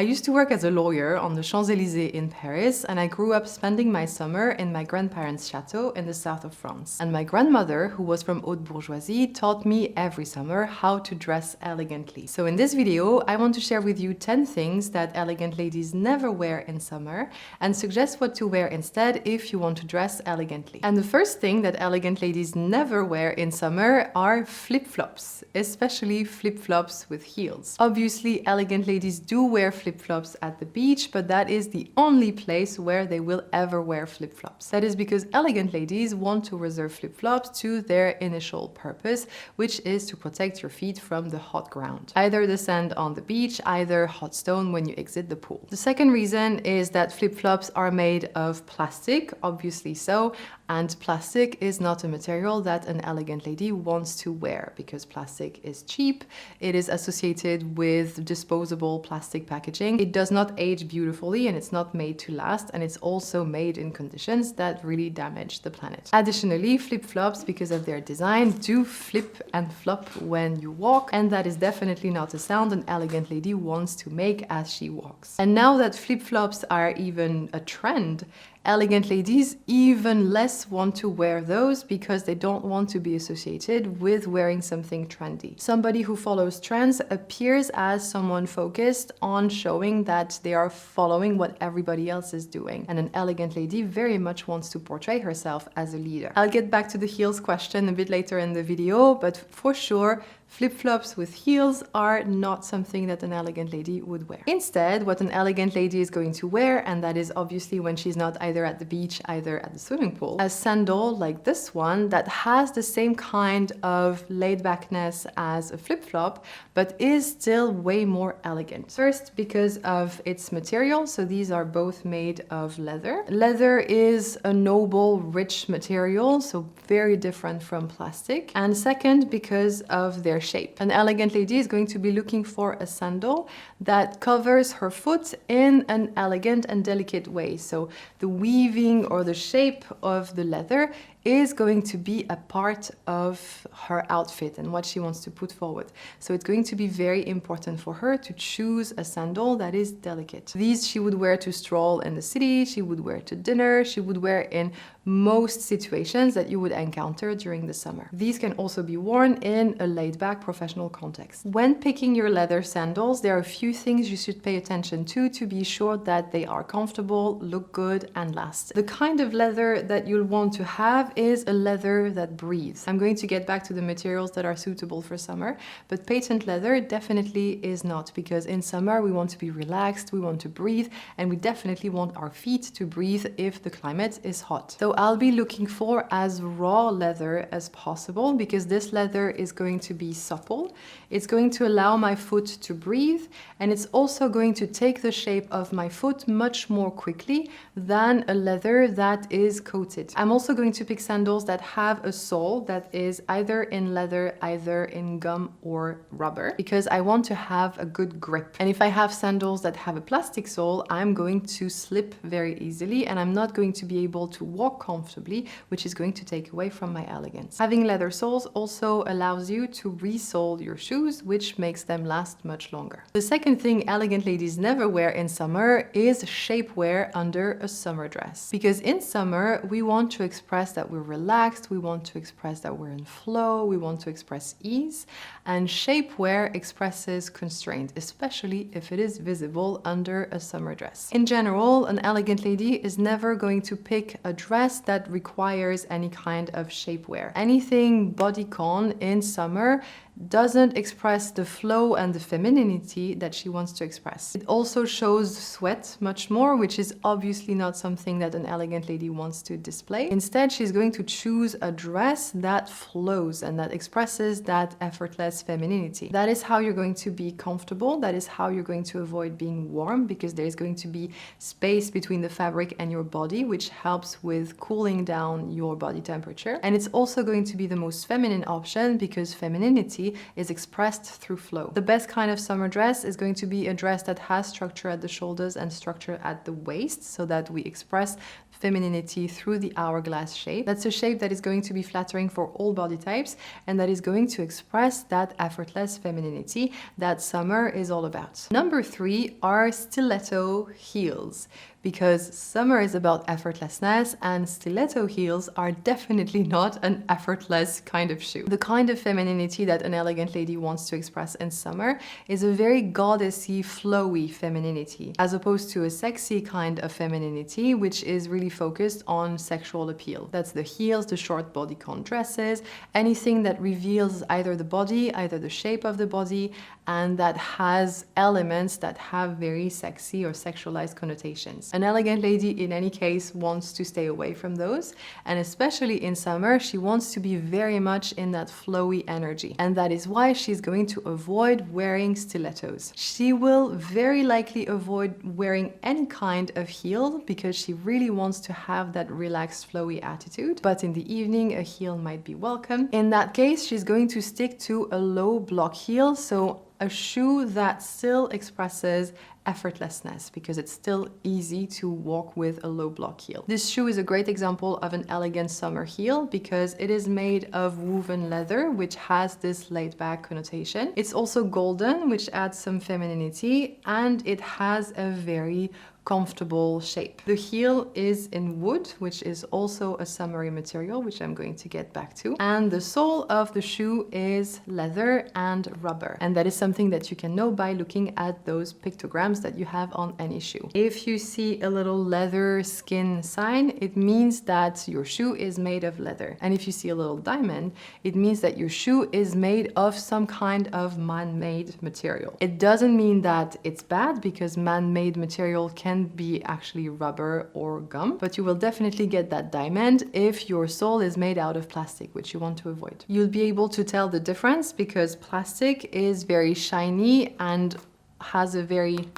I used to work as a lawyer on the Champs-Élysées in Paris, and I grew up spending my summer in my grandparents' chateau in the south of France. And my grandmother, who was from haute bourgeoisie, taught me every summer how to dress elegantly. So in this video, I want to share with you 10 things that elegant ladies never wear in summer and suggest what to wear instead if you want to dress elegantly. And the first thing that elegant ladies never wear in summer are flip-flops, especially flip-flops with heels. Obviously, elegant ladies do wear flip-flops at the beach, but that is the only place where they will ever wear flip-flops. That is because elegant ladies want to reserve flip-flops to their initial purpose, which is to protect your feet from the hot ground. Either the sand on the beach, either hot stone when you exit the pool. The second reason is that flip-flops are made of plastic, obviously so, and plastic is not a material that an elegant lady wants to wear because plastic is cheap, it is associated with disposable plastic packaging, it does not age beautifully and it's not made to last, and it's also made in conditions that really damage the planet. Additionally, flip-flops, because of their design, do flip and flop when you walk, and that is definitely not a sound an elegant lady wants to make as she walks. And now that flip-flops are even a trend, elegant ladies even less want to wear those because they don't want to be associated with wearing something trendy. Somebody who follows trends appears as someone focused on showing that they are following what everybody else is doing. And an elegant lady very much wants to portray herself as a leader. I'll get back to the heels question a bit later in the video, but for sure, flip-flops with heels are not something that an elegant lady would wear. Instead, what an elegant lady is going to wear, and that is obviously when she's not either at the beach, either at the swimming pool, a sandal like this one that has the same kind of laid-backness as a flip-flop, but is still way more elegant. First, because of its material, so these are both made of leather. Leather is a noble, rich material, so very different from plastic. And second, because of their shape. An elegant lady is going to be looking for a sandal that covers her foot in an elegant and delicate way. So the weaving or the shape of the leather is going to be a part of her outfit and what she wants to put forward. So it's going to be very important for her to choose a sandal that is delicate. These she would wear to stroll in the city, she would wear to dinner, she would wear in most situations that you would encounter during the summer. These can also be worn in a laid-back professional context. When picking your leather sandals, there are a few things you should pay attention to be sure that they are comfortable, look good, and last. The kind of leather that you'll want to have is a leather that breathes. I'm going to get back to the materials that are suitable for summer, but patent leather definitely is not, because in summer we want to be relaxed, we want to breathe, and we definitely want our feet to breathe if the climate is hot. So I'll be looking for as raw leather as possible, because this leather is going to be supple, it's going to allow my foot to breathe, and it's also going to take the shape of my foot much more quickly than a leather that is coated. I'm also going to pick sandals that have a sole that is either in leather, either in gum or rubber, because I want to have a good grip. And if I have sandals that have a plastic sole, I'm going to slip very easily and I'm not going to be able to walk comfortably, which is going to take away from my elegance. Having leather soles also allows you to resole your shoes, which makes them last much longer. The second thing elegant ladies never wear in summer is shapewear under a summer dress. Because in summer, we want to express that we're relaxed, we want to express that we're in flow, we want to express ease, and shapewear expresses constraint, especially if it is visible under a summer dress. In general, an elegant lady is never going to pick a dress that requires any kind of shapewear. Anything bodycon in summer doesn't express the flow and the femininity that she wants to express. It also shows sweat much more, which is obviously not something that an elegant lady wants to display. Instead, she's going to choose a dress that flows and that expresses that effortless femininity. That is how you're going to be comfortable. That is how you're going to avoid being warm, because there is going to be space between the fabric and your body, which helps with cooling down your body temperature. And it's also going to be the most feminine option, because femininity elegantly is expressed through flow. The best kind of summer dress is going to be a dress that has structure at the shoulders and structure at the waist, so that we express femininity through the hourglass shape. That's a shape that is going to be flattering for all body types and that is going to express that effortless femininity that summer is all about. Number 3 are stiletto heels, because summer is about effortlessness and stiletto heels are definitely not an effortless kind of shoe. The kind of femininity that an elegant lady wants to express in summer is a very goddessy, flowy femininity, as opposed to a sexy kind of femininity, which is really focused on sexual appeal. That's the heels, the short bodycon dresses, anything that reveals either the body, either the shape of the body, and that has elements that have very sexy or sexualized connotations. An elegant lady, in any case, wants to stay away from those, and especially in summer, she wants to be very much in that flowy energy, and that is why she's going to avoid wearing stilettos. She will very likely avoid wearing any kind of heel because she really wants to have that relaxed, flowy attitude, but in the evening, a heel might be welcome. In that case, she's going to stick to a low block heel, so a shoe that still expresses effortlessness because it's still easy to walk with a low block heel. This shoe is a great example of an elegant summer heel because it is made of woven leather, which has this laid back connotation. It's also golden, which adds some femininity, and it has a very comfortable shape. The heel is in wood, which is also a summery material, which I'm going to get back to. And the sole of the shoe is leather and rubber. And that is something that you can know by looking at those pictograms that you have on any shoe. If you see a little leather skin sign, it means that your shoe is made of leather. And if you see a little diamond, it means that your shoe is made of some kind of man-made material. It doesn't mean that it's bad, because man-made material can be actually rubber or gum, but you will definitely get that diamond if your sole is made out of plastic, which you want to avoid. You'll be able to tell the difference because plastic is very shiny and has a very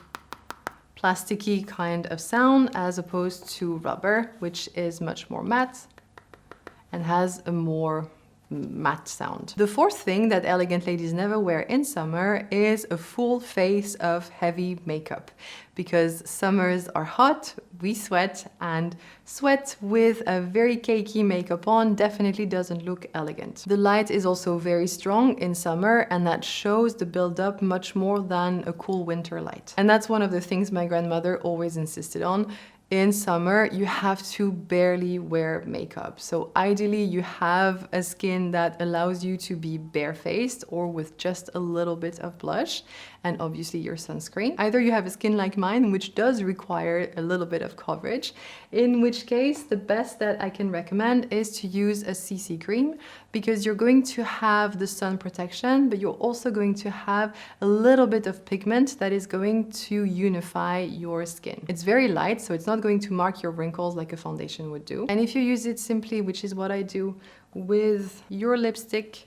plasticky kind of sound, as opposed to rubber, which is much more matte and has a more matte sound. The fourth thing that elegant ladies never wear in summer is a full face of heavy makeup, because summers are hot, we sweat, and sweat with a very cakey makeup on definitely doesn't look elegant. The light is also very strong in summer, and that shows the build-up much more than a cool winter light. And that's one of the things my grandmother always insisted on. In summer, you have to barely wear makeup. So ideally, you have a skin that allows you to be barefaced or with just a little bit of blush, and obviously your sunscreen. Either you have a skin like mine, which does require a little bit of coverage, in which case the best that I can recommend is to use a CC cream, because you're going to have the sun protection, but you're also going to have a little bit of pigment that is going to unify your skin. It's very light, so it's not going to mark your wrinkles like a foundation would do. And if you use it simply, which is what I do, with your lipstick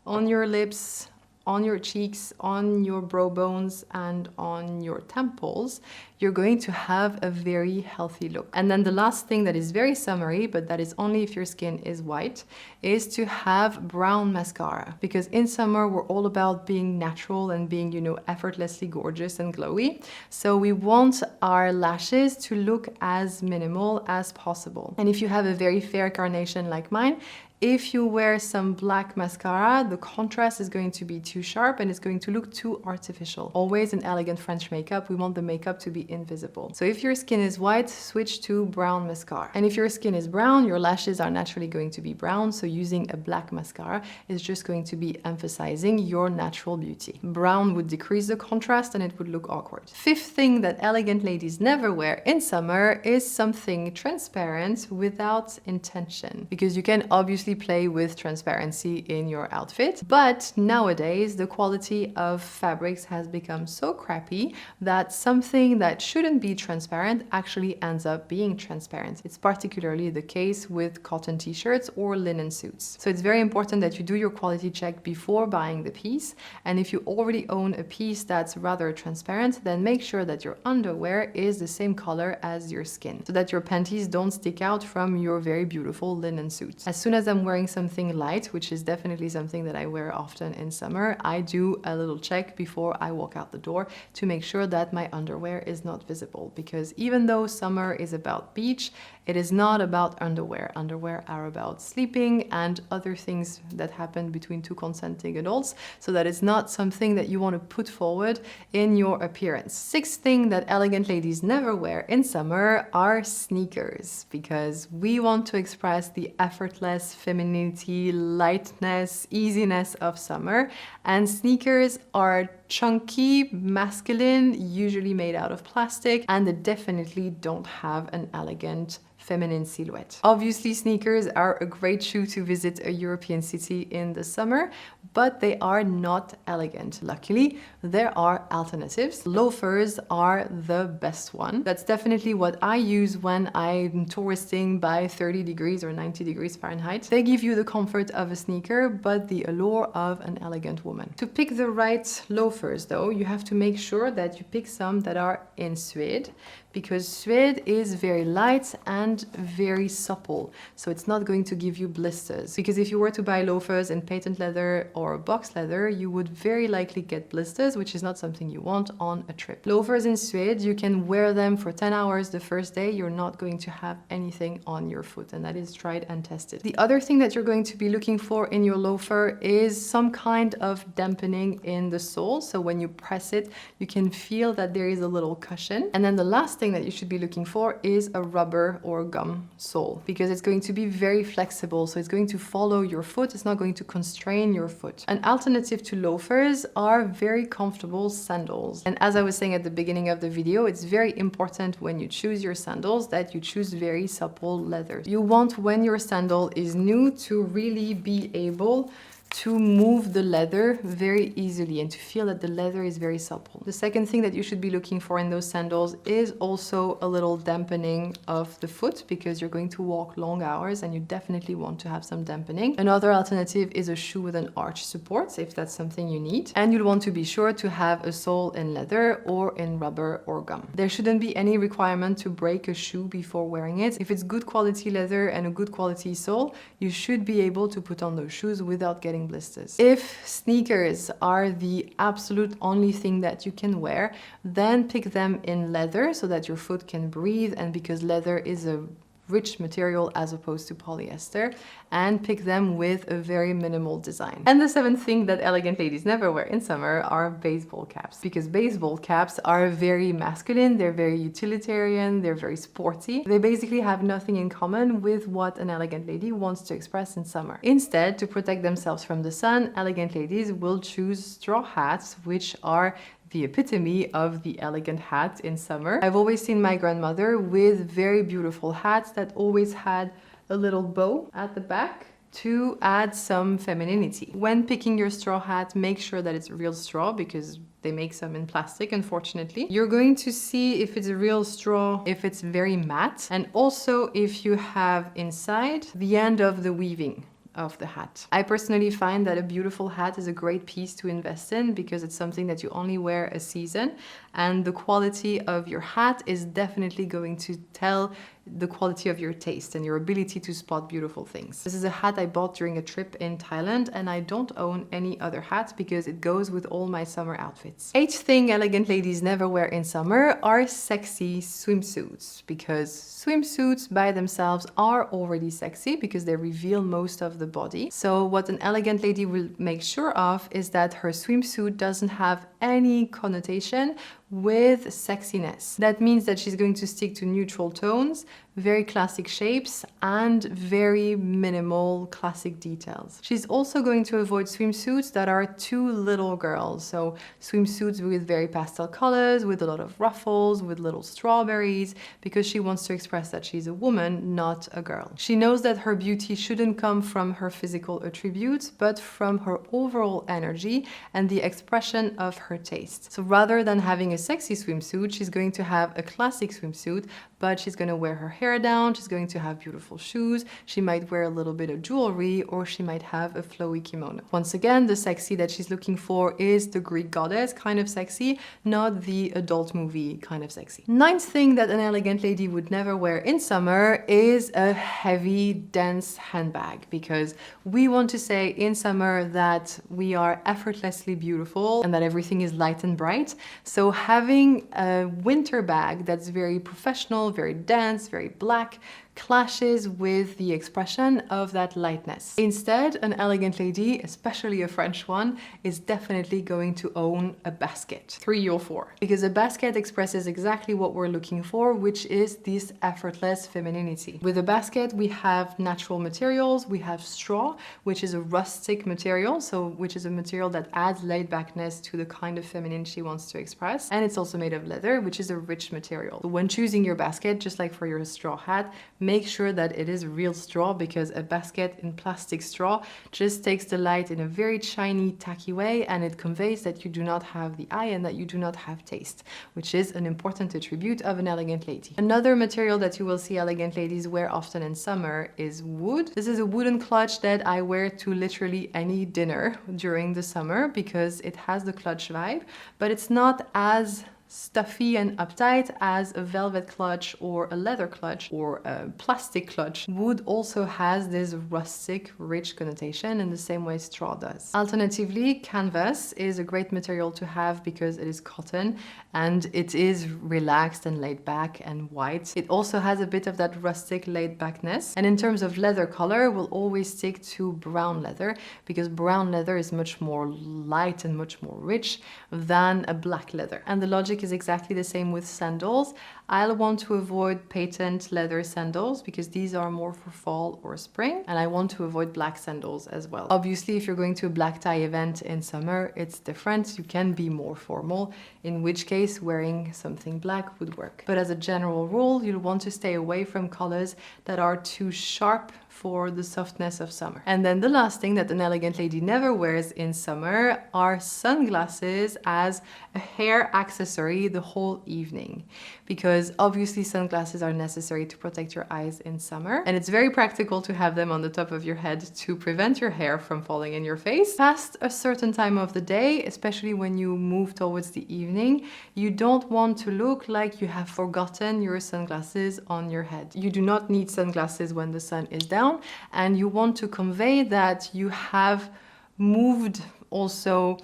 on your lips, on your cheeks, on your brow bones, and on your temples, you're going to have a very healthy look. And then the last thing that is very summery, but that is only if your skin is white, is to have brown mascara. Because in summer, we're all about being natural and being, effortlessly gorgeous and glowy. So we want our lashes to look as minimal as possible. And if you have a very fair carnation like mine, if you wear some black mascara, the contrast is going to be too sharp and it's going to look too artificial. Always in elegant French makeup, we want the makeup to be invisible. So if your skin is white, switch to brown mascara. And if your skin is brown, your lashes are naturally going to be brown, so using a black mascara is just going to be emphasizing your natural beauty. Brown would decrease the contrast and it would look awkward. Fifth thing that elegant ladies never wear in summer is something transparent without intention, because you can obviously play with transparency in your outfit, but nowadays the quality of fabrics has become so crappy that something that shouldn't be transparent actually ends up being transparent. It's particularly the case with cotton t-shirts or linen suits. So it's very important that you do your quality check before buying the piece, and if you already own a piece that's rather transparent, then make sure that your underwear is the same color as your skin, so that your panties don't stick out from your very beautiful linen suit. As soon as I'm I'm wearing something light, which is definitely something that I wear often in summer, I do a little check before I walk out the door to make sure that my underwear is not visible. Because even though summer is about beach, it is not about underwear. Underwear are about sleeping and other things that happen between two consenting adults, so that is not something that you want to put forward in your appearance. Sixth thing that elegant ladies never wear in summer are sneakers, because we want to express the effortless femininity, lightness, easiness of summer, and sneakers are chunky, masculine, usually made out of plastic, and they definitely don't have an elegant feminine silhouette. Obviously, sneakers are a great shoe to visit a European city in the summer, but they are not elegant. Luckily, there are alternatives. Loafers are the best one. That's definitely what I use when I'm touristing by 30 degrees or 90 degrees Fahrenheit. They give you the comfort of a sneaker, but the allure of an elegant woman. To pick the right loafers, though, you have to make sure that you pick some that are in suede, because suede is very light and very supple, so it's not going to give you blisters. Because if you were to buy loafers in patent leather or box leather, you would very likely get blisters, which is not something you want on a trip. Loafers in suede, you can wear them for 10 hours the first day, you're not going to have anything on your foot, and that is tried and tested. The other thing that you're going to be looking for in your loafer is some kind of dampening in the sole, so when you press it, you can feel that there is a little cushion. And then the last thing that you should be looking for is a rubber or gum sole, because it's going to be very flexible, so it's going to follow your foot, it's not going to constrain your foot. An alternative to loafers are very comfortable sandals. And as I was saying at the beginning of the video, it's very important when you choose your sandals that you choose very supple leather. You want, when your sandal is new, to really be able to move the leather very easily and to feel that the leather is very supple. The second thing that you should be looking for in those sandals is also a little dampening of the foot, because you're going to walk long hours and you definitely want to have some dampening. Another alternative is a shoe with an arch support, if that's something you need. And you'll want to be sure to have a sole in leather or in rubber or gum. There shouldn't be any requirement to break a shoe before wearing it. If it's good quality leather and a good quality sole, you should be able to put on those shoes without getting blisters. If sneakers are the absolute only thing that you can wear, then pick them in leather so that your foot can breathe, and because leather is a rich material as opposed to polyester, and pick them with a very minimal design. And the seventh thing that elegant ladies never wear in summer are baseball caps, because baseball caps are very masculine, they're very utilitarian, they're very sporty. They basically have nothing in common with what an elegant lady wants to express in summer. Instead, to protect themselves from the sun, elegant ladies will choose straw hats, which are the epitome of the elegant hat in summer. I've always seen my grandmother with very beautiful hats that always had a little bow at the back to add some femininity. When picking your straw hat, make sure that it's real straw, because they make some in plastic, unfortunately. You're going to see if it's a real straw, if it's very matte, and also if you have inside the end of the weaving of the hat. I personally find that a beautiful hat is a great piece to invest in, because it's something that you only wear a season, and the quality of your hat is definitely going to tell the quality of your taste and your ability to spot beautiful things. This is a hat I bought during a trip in Thailand, and I don't own any other hat because it goes with all my summer outfits. Eighth thing elegant ladies never wear in summer are sexy swimsuits, because swimsuits by themselves are already sexy because they reveal most of the body. So what an elegant lady will make sure of is that her swimsuit doesn't have any connotation with sexiness. That means that she's going to stick to neutral tones, very classic shapes, and very minimal classic details. She's also going to avoid swimsuits that are too little girls, so swimsuits with very pastel colors, with a lot of ruffles, with little strawberries, because she wants to express that she's a woman, not a girl. She knows that her beauty shouldn't come from her physical attributes, but from her overall energy and the expression of her taste. So rather than having a a sexy swimsuit, she's going to have a classic swimsuit, but she's going to wear her hair down, she's going to have beautiful shoes, she might wear a little bit of jewelry, or she might have a flowy kimono. Once again, the sexy that she's looking for is the Greek goddess kind of sexy, not the adult movie kind of sexy. Ninth thing that an elegant lady would never wear in summer is a heavy, dense handbag, because we want to say in summer that we are effortlessly beautiful and that everything is light and bright. So having a winter bag that's very professional, very dense, very black, clashes with the expression of that lightness. Instead, an elegant lady, especially a French one, is definitely going to own a basket, 3 or 4, because a basket expresses exactly what we're looking for, which is this effortless femininity. With a basket, we have natural materials, we have straw, which is a rustic material, so which is a material that adds laid-backness to the kind of feminine she wants to express, and it's also made of leather, which is a rich material. So when choosing your basket, just like for your straw hat, make sure that it is real straw, because a basket in plastic straw just takes the light in a very shiny, tacky way, and it conveys that you do not have the eye and that you do not have taste, which is an important attribute of an elegant lady. Another material that you will see elegant ladies wear often in summer is wood. This is a wooden clutch that I wear to literally any dinner during the summer because it has the clutch vibe, but it's not as stuffy and uptight as a velvet clutch or a leather clutch or a plastic clutch. Wood also has this rustic, rich connotation in the same way straw does. Alternatively, canvas is a great material to have because it is cotton and it is relaxed and laid back and white. It also has a bit of that rustic laid backness. And in terms of leather color, we'll always stick to brown leather because brown leather is much more light and much more rich than a black leather. And the logic is exactly the same with sandals. I'll want to avoid patent leather sandals because these are more for fall or spring, and I want to avoid black sandals as well. Obviously, if you're going to a black tie event in summer, it's different. You can be more formal, in which case wearing something black would work. But as a general rule, you'll want to stay away from colors that are too sharp for the softness of summer. And then the last thing that an elegant lady never wears in summer are sunglasses as a hair accessory the whole evening, because obviously sunglasses are necessary to protect your eyes in summer, and it's very practical to have them on the top of your head to prevent your hair from falling in your face. Past a certain time of the day, especially when you move towards the evening, you don't want to look like you have forgotten your sunglasses on your head. You do not need sunglasses when the sun is down, and you want to convey that you have moved also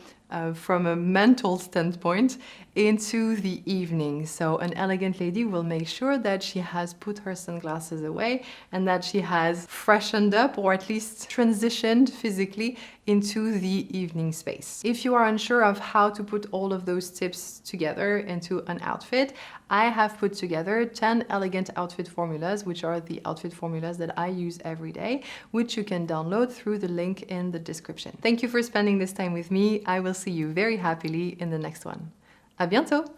from a mental standpoint into the evening. So an elegant lady will make sure that she has put her sunglasses away and that she has freshened up, or at least transitioned physically into the evening space. If you are unsure of how to put all of those tips together into an outfit, I have put together 10 elegant outfit formulas, which are the outfit formulas that I use every day, which you can download through the link in the description. Thank you for spending this time with me. I will see you very happily in the next one. À bientôt!